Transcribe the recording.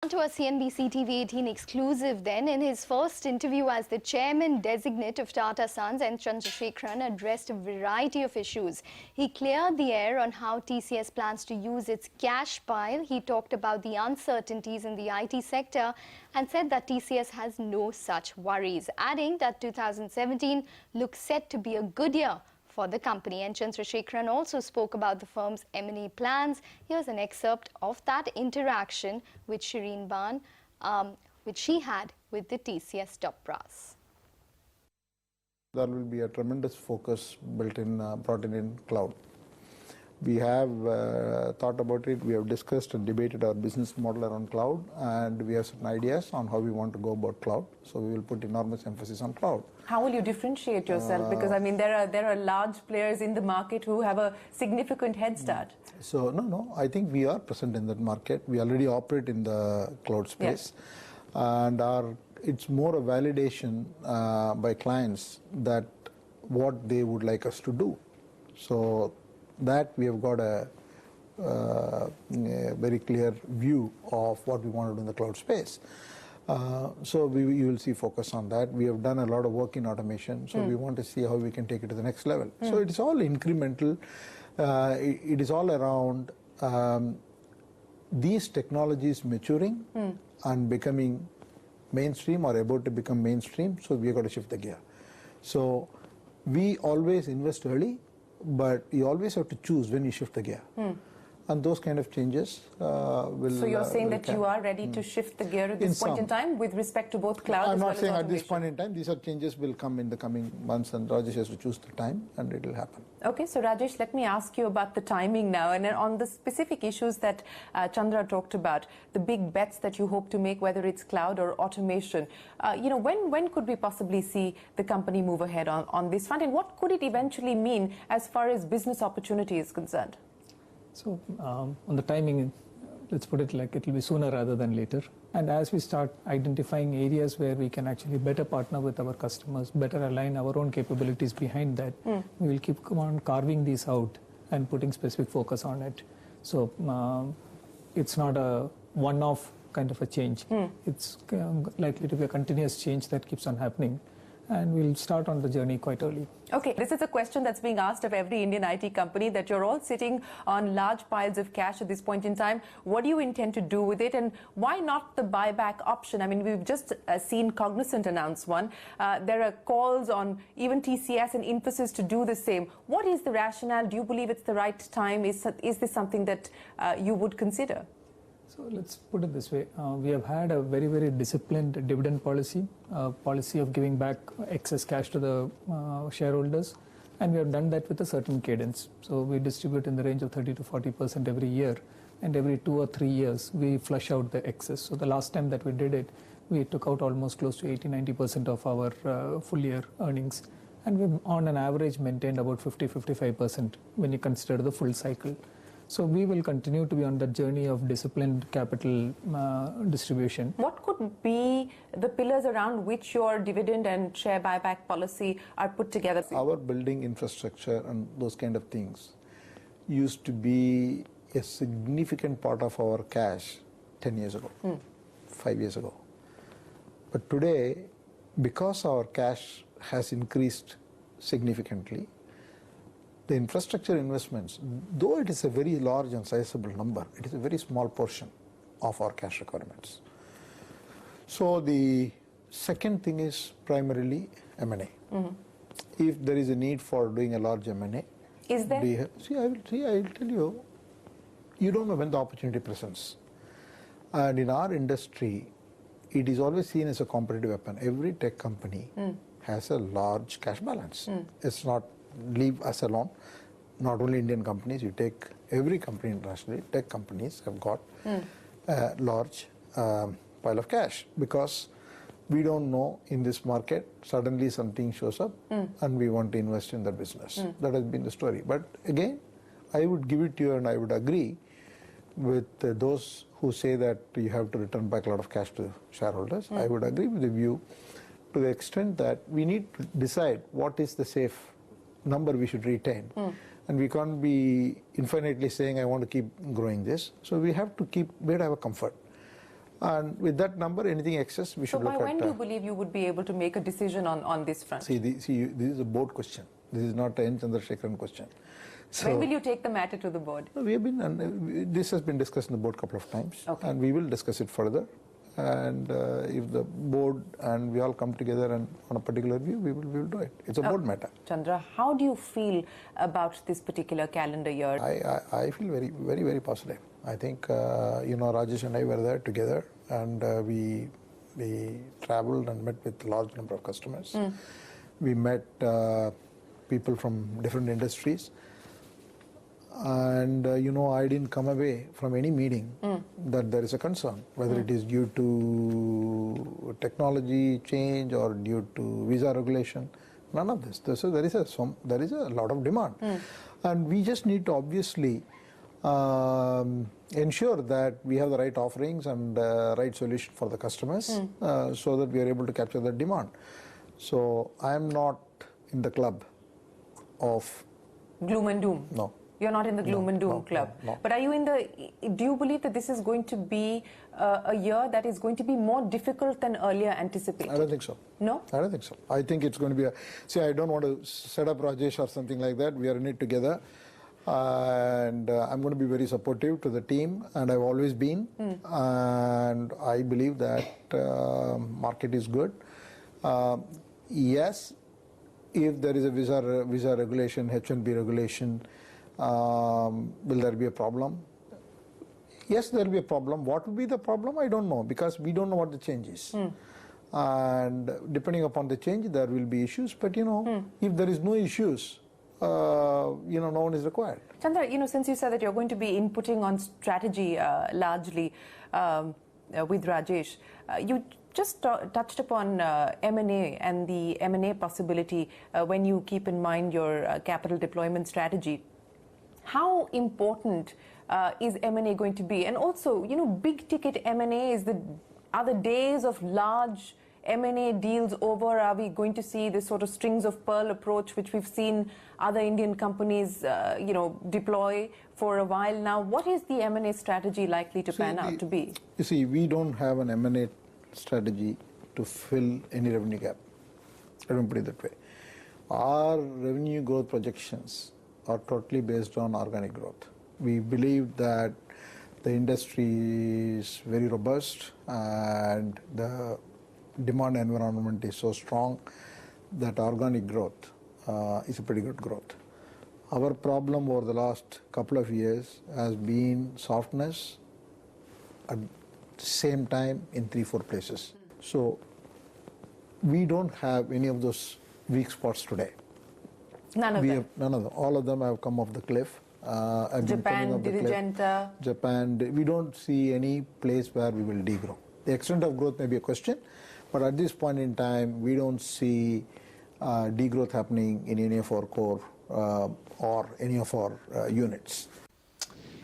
On to a CNBC TV18 exclusive then. In his first interview as the chairman-designate of Tata Sons, N. Chandrasekaran addressed a variety of issues. He cleared the air on how TCS plans to use its cash pile. He talked about the uncertainties in the IT sector and said that TCS has no such worries, adding that 2017 looks set to be a good year for the company. And Chandrasekaran also spoke about the firm's M&A plans. Here's an excerpt of that interaction with Shireen Ban, which she had with the TCS top brass. There will be a tremendous focus brought in cloud. We have thought about it, we have discussed and debated our business model around cloud, and we have certain ideas on how we want to go about cloud. So we will put enormous emphasis on cloud. How will you differentiate yourself? Because I mean, there are large players in the market who have a significant head start. So no, I think we are present in that market. We already operate in the cloud space, and it's more a validation by clients that what they would like us to do. So that we have got a very clear view of what we want to do in the cloud space. So you will see focus on that. We have done a lot of work in automation, so we want to see how we can take it to the next level. So it's all incremental. It is all around these technologies maturing and becoming mainstream or about to become mainstream, so we have got to shift the gear. So we always invest early, but you always have to choose when you shift the gear. And those kind of changes will... So you're saying that you are ready to shift the gear at this point in time with respect to both cloud as well as automation? I'm not saying at this point in time. These are changes will come in the coming months, and Rajesh has to choose the time, and it will happen. Okay, so Rajesh, let me ask you about the timing now, and on the specific issues that Chandra talked about, the big bets that you hope to make, whether it's cloud or automation. When could we possibly see the company move ahead on this front, and what could it eventually mean as far as business opportunity is concerned? So on the timing, let's put it like it will be sooner rather than later. And as we start identifying areas where we can actually better partner with our customers, better align our own capabilities behind that, we will keep on carving these out and putting specific focus on it. So it's not a one-off kind of a change. It's likely to be a continuous change that keeps on happening. And we'll start on the journey quite early. Okay, this is a question that's being asked of every Indian IT company, that you're all sitting on large piles of cash at this point in time. What do you intend to do with it, and why not the buyback option? I mean, we've just seen Cognizant announce one. There are calls on even TCS and Infosys to do the same. What is the rationale? Do you believe it's the right time? Is this something that you would consider? So let's put it this way. We have had a very, very disciplined dividend policy, policy of giving back excess cash to the shareholders, and we have done that with a certain cadence. So we distribute in the range of 30 to 40% every year, and every 2 or 3 years we flush out the excess. So the last time that we did it, we took out almost close to 80-90% of our full year earnings, and we've on an average maintained about 50-55% when you consider the full cycle. So we will continue to be on the journey of disciplined capital distribution. What could be the pillars around which your dividend and share buyback policy are put together? Our building infrastructure and those kind of things used to be a significant part of our cash 10 years ago, 5 years ago. But today, because our cash has increased significantly, the infrastructure investments, though it is a very large and sizable number, it is a very small portion of our cash requirements. So the second thing is primarily M&A. If there is a need for doing a large M&A, is there? I will tell you, you don't know when the opportunity presents. And in our industry, it is always seen as a competitive weapon. Every tech company has a large cash balance. It's not leave us alone. Not only Indian companies, you take every company internationally, tech companies have got a large pile of cash, because we don't know in this market, suddenly something shows up and we want to invest in the business. That has been the story. But again, I would give it to you, and I would agree with those who say that you have to return back a lot of cash to shareholders. I would agree with the view to the extent that we need to decide what is the safe number we should retain. And we can't be infinitely saying, I want to keep growing this. So we have to have a comfort. And with that number, anything excess, we So should by look at. when do you believe you would be able to make a decision on this front? See, this is a board question. This is not an N. Chandrasekharan question. So, When will you take the matter to the board? we have been, this has been discussed in the board a couple of times, Okay. and we will discuss it further. And if the board and we all come together and on a particular view, we will do it. It's a board matter. Chandra, how do you feel about this particular calendar year? I feel very, very, very positive. I think, Rajesh and I were there together, and we traveled and met with a large number of customers. We met people from different industries. And, I didn't come away from any meeting that there is a concern, whether it is due to technology change or due to visa regulation. None of this. There is a lot of demand. And we just need to obviously ensure that we have the right offerings and right solution for the customers so that we are able to capture that demand. So I am not in the club of Gloom and doom? no. You're not in the gloom and doom club. No. But are you in the, do you believe that this is going to be a year that is going to be more difficult than earlier anticipated? I don't think so. No? I don't think so. I think it's going to be see, I don't want to set up Rajesh or something like that. We are in it together. And I'm going to be very supportive to the team, and I've always been. And I believe that market is good. Yes, if there is a visa regulation, H-1B regulation, will there be a problem? Yes, there will be a problem. What will be the problem? I don't know, because we don't know what the change is. And depending upon the change, there will be issues. But, if there is no issues, no one is required. Chandra, since you said that you're going to be inputting on strategy largely with Rajesh, you just touched upon M&A and the M&A possibility when you keep in mind your capital deployment strategy. How important is M&A going to be? And also, big ticket M&A, are the days of large M&A deals over? Are we going to see this sort of strings of pearl approach which we've seen other Indian companies deploy for a while now? What is the M&A strategy likely to pan out to be? You see, we don't have an M&A strategy to fill any revenue gap. Let me put it that way. Our revenue growth projections are totally based on organic growth. We believe that the industry is very robust and the demand environment is so strong that organic growth is a pretty good growth. Our problem over the last couple of years has been softness at the same time in 3-4 places. So we don't have any of those weak spots today. None of them? None of them. All of them have come off the cliff. Japan, Diligenta. Japan, we don't see any place where we will degrow. The extent of growth may be a question, but at this point in time, we don't see degrowth happening in any of our core or any of our units.